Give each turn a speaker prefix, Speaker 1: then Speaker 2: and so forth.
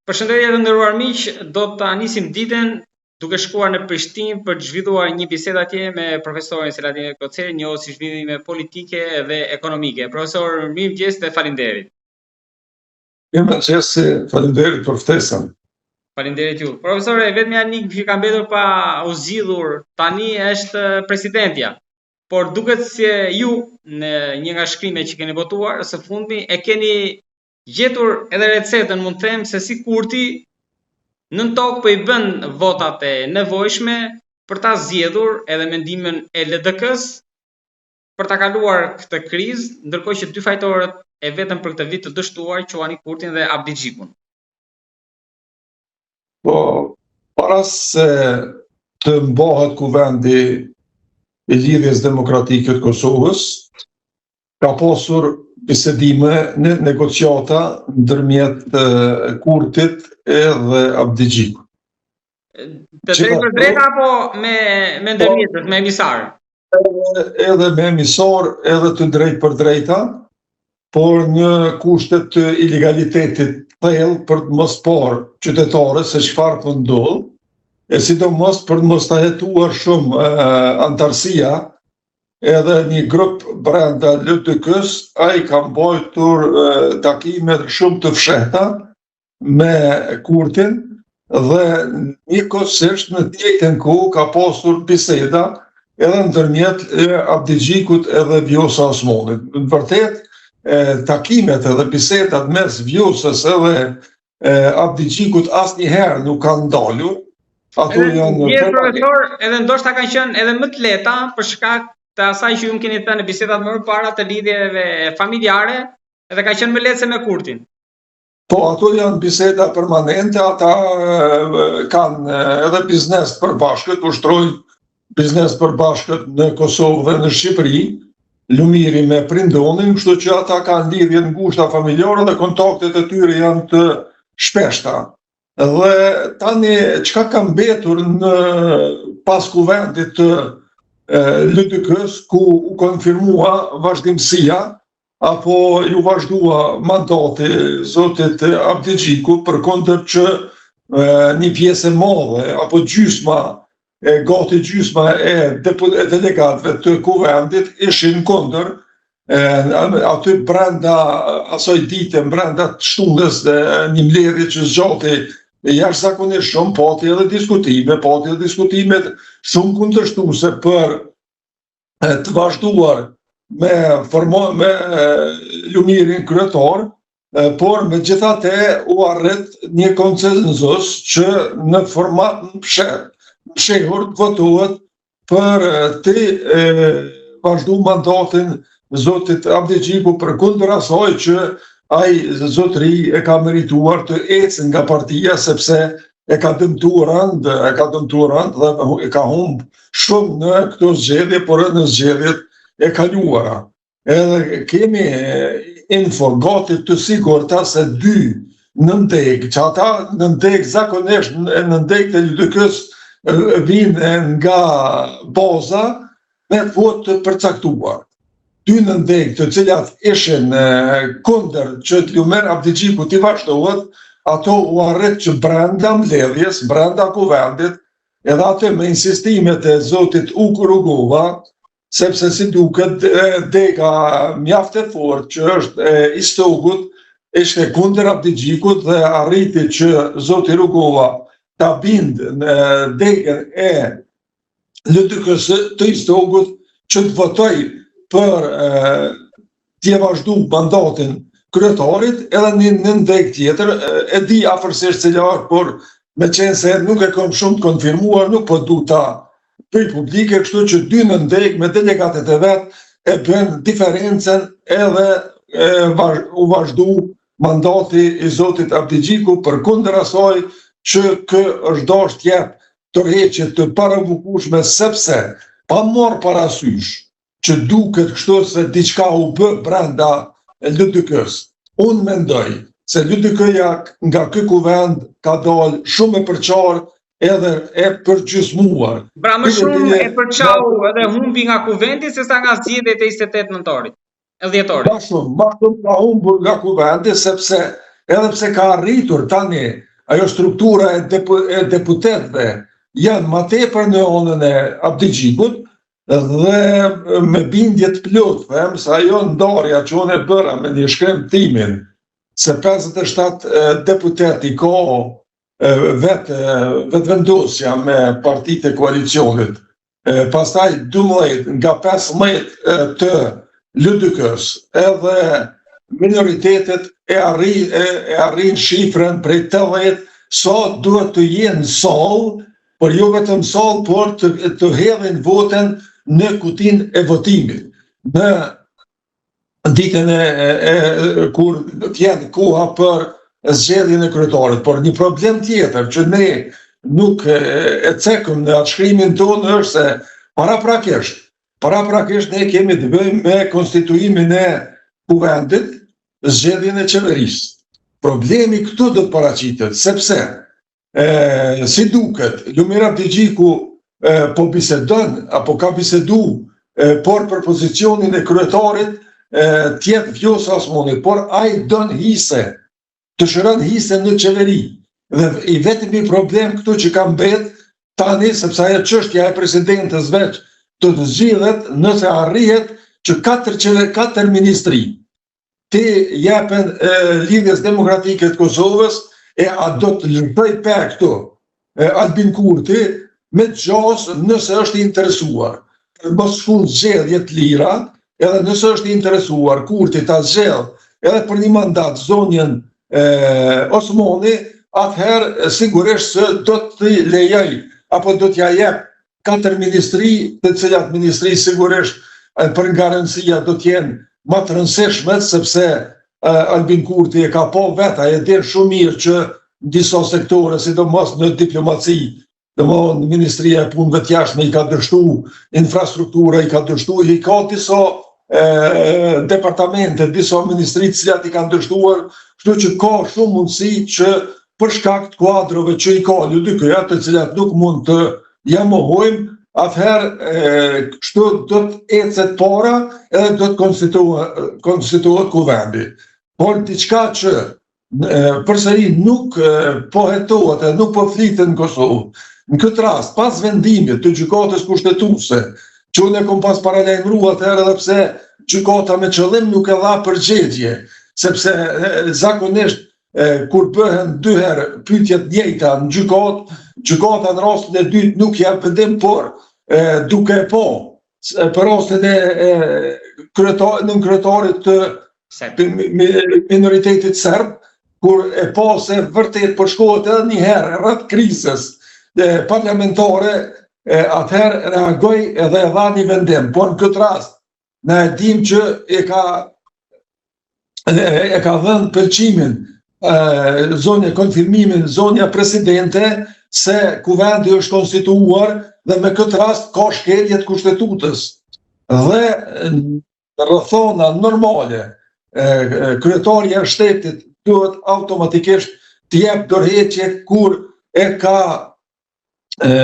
Speaker 1: Përshëndetje të nderuar miq, do ta nisim ditën duke shkuar në Prishtinë për të zhvilluar një bisedë atje me profesorin Selahattin Koceri, njohur si zhvillime politike dhe ekonomike. Profesor, mirëmëngjes dhe faleminderit.
Speaker 2: Mirëmëngjes, faleminderit për ftesën.
Speaker 1: Faleminderit ju. Profesor, vetëm anik që ka mbetur pa u zgjidhur tani është presidentja. Por duket se ju në një nga shkrimet që keni votuar së fundmi e keni gjetur edhe recetën, mund të them, se si Kurti nën tokë po i bën votat e nevojshme për ta zgjedhur edhe mendimin e LDK-s për ta kaluar këtë krizë, ndërkohë që dy fajtorët e vetëm për këtë vit të dështuar quani Kurtin dhe Abdi Xhikun.
Speaker 2: Po, para se të mbohet kuvendi i Lidhjes Demokratike të Kosovës, ka pasur bisedime në negociata ndërmjet Kurtit edhe Abdi Xhikut.
Speaker 1: Të drejtë për drejtë apo me ndërmjetës, me emisar?
Speaker 2: Edhe me emisar, edhe të drejtë për drejta, por një kushtet të ilegalitetit thellë për të mos parë qytetare se çfarë po ndodh, e sidomos për të mos ta hetuar shumë antarësia. Edhe një grup brenda LDK-s, ai ka mbajtur takime shumë të fshehta me Kurtin dhe njëkohësisht në të njëjtën kohë ka pasur biseda edhe ndërmjet Abdi Xhikut edhe Vjosa Osmanit. Në vërtet, takimet edhe bisedat mes Vjosës edhe Abdi Xhikut asnjëherë nuk kanë ndalur.
Speaker 1: Ato janë profesor, edhe ndoshta kanë qenë edhe më të lehta për shkak të asaj që ju më keni thënë në bisedat më parë të lidhjeve familjare, edhe ka qenë më lehtë se me Kurtin.
Speaker 2: Po, ato janë biseda permanente, ata kanë edhe biznes përbashkët, ushtrojnë biznes përbashkët në Kosovë dhe në Shqipëri, lumiri me prindonin, kështu që ata kanë lidhje ngushta familjare dhe kontaktet e tyre janë të shpeshta. Dhe tani çka ka mbetur në pas kuvendit të LDK-s, ku u konfirmua vazhdimësia apo ju vazhdua mandati zotit Abdi Xhiku, përkundër që një pjesë e madhe apo gati gjysma e delegatëve të kuvendit ishin kundër. Aty brenda asaj dite, brenda shtunës dhe një mbledhje që zgjati jashtëzakonisht shumë, pati edhe diskutime shumë kundërshtuese për të vazhduar me lumirin kryetar, por megjithatë u arrit një konsenzus që në format fshehur votohet për të vazhduar mandatin zotit Abdi Xhiku, përkundër asaj që ai zotëri e ka merituar të ecë nga partia sepse e ka dëmtuar rënd dhe e ka humbë shumë në këto zgjedhje, por në zgjedhjet e kaluara. Edhe kemi info gati të sigurta se 2 nëndeg, që ata nëndeg zakonisht nëndeg të LDK-s vinë nga baza me vot të përcaktuar. 2 nëndeg të cilat ishin kundër që Lumer Abdi Xhiku t'i vazhdohet, ato u arrit që brenda mbledhjes, brenda kuvendit, edhe atë me insistimet e zotit Uku Rugova, sepse si duket deka mjaft e fortë që është i Stogut, ishte kundër Abdi Xhikut dhe arriti që zoti Rugova ta bindë në dekën e LDK-s të i Stogut që të votoj për t'je vazhdu mandatin kryetarit, edhe një nëndeg tjetër, e di afërsisht se lartë, por me qenë se nuk e kom shumë të konfirmuar, nuk po du ta për publike, kështu që 2 nëndeg me delegatet e vetë e bën diferencen edhe u vazhdu mandati i zotit Abdi Xhiku, përkundër asaj që kë është dashur të jep tërheqje të paravukueshme, sepse pa marrë parasysh që duket kështu se diçka u bë brenda LDK-s. Unë mendoj se LDK-ja nga ky kuvend ka dalë shumë e përqarë edhe e përgjysmuar.
Speaker 1: Pra më shumë e përqau edhe humbi nga kuvendi se sa nga zgjedhjet e 28 nëntorit. Dhjetorit.
Speaker 2: Ma shumë ka humbur nga kuvendi, sepse edhe pse ka arritur tani ajo struktura e deputetëve janë ma tepër në onën e Abdigjikut dhe me bindjet plot, them se ajo ndarja që unë e bëra me një shkremtimin se 57 deputeti ka vetë vendosja me partitë e koalicionit, pastaj 12 nga 15 të LDK-s, edhe minoritetet e arrin shifrën prej 80 sa duhet të jenë sallë, por jo vetëm sallë, por të hedhin voten në kutin e votimit. Në ditën kur t'jenë koha për zgjedhjen e kryetarit, por një problem tjetër që ne nuk e cekëm në atë shkrimin tonë është se paraprakisht ne kemi të bëjmë me konstituimin e kuvendit, zgjedhjen e qeverisë. Problemi këtu do të paraqitet, sepse si duket, Lumir Abdigjiku po bisedon, apo ka bisedu, por për pozicionin e kryetarit tjetë vjosa asmonit, por ai don hise, të shëron hise në qeveri. Dhe i vetëmi problem këtu që kam bet tani, sepse ajo çështja e presidentës veç të zgjidhet nëse arrihet që 4 ministri të jepen Lidhjes Demokratike të Kosovës, a do të lëndoj pe këtu Albin Kurti me gjas nëse është interesuar. Mos shkon zgjedhje të lira, edhe nëse është interesuar Kurti ta zgjedh edhe për një mandat zonjën Osmoni, atëherë sigurisht se do të lejoj apo do t'ja jep 4 ministri, të cilat ministri sigurisht për garancia do t'jenë më të rëndësishme, sepse Albin Kurti e ka po veta, e din shumë mirë që disa sektore, sidomos në diplomaci, domthonë Ministria e Punëve të Jashtme i ka dështu, infrastruktura i ka dështu, i ka disa departamente, disa ministri të cilat i kanë dështuar, kështu që ka shumë mundësi që për shkak të kuadrove që i ka LDK-ja, të cilat nuk mund të ja mohojmë, atëherë kështu do të ecet para edhe do të konstituohet kuvendi. Por diçka që përsëri nuk po hetohet e nuk po flitet në Kosovë, në këtë rast, pas vendimit të gjykatës kushtetuese, që unë e kom pas paralajmëruar atëherë edhe pse gjykata me qëllim nuk e dha përgjigje, sepse zakonisht kur bëhen 2 herë pyetjet njëjta në gjykata në rastin e dytë nuk jep vendim, por duke po për rastin e kryetarit të minoritetit serb, kur e po se vërtet po shkohet edhe një herë rreth krizës parlamentare, atëherë reagoj edhe e dha një vendim. Por në këtë rast, ne e dim që e ka dhënë pëlqimin zonja konfirmimin, zonja presidente, se kuvendi është konstituuar dhe me këtë rast ka shkelje të kushtetutës. Dhe në rrethona normale, kryetaria e shtetit duhet automatikisht të jep dorëheqje kur e ka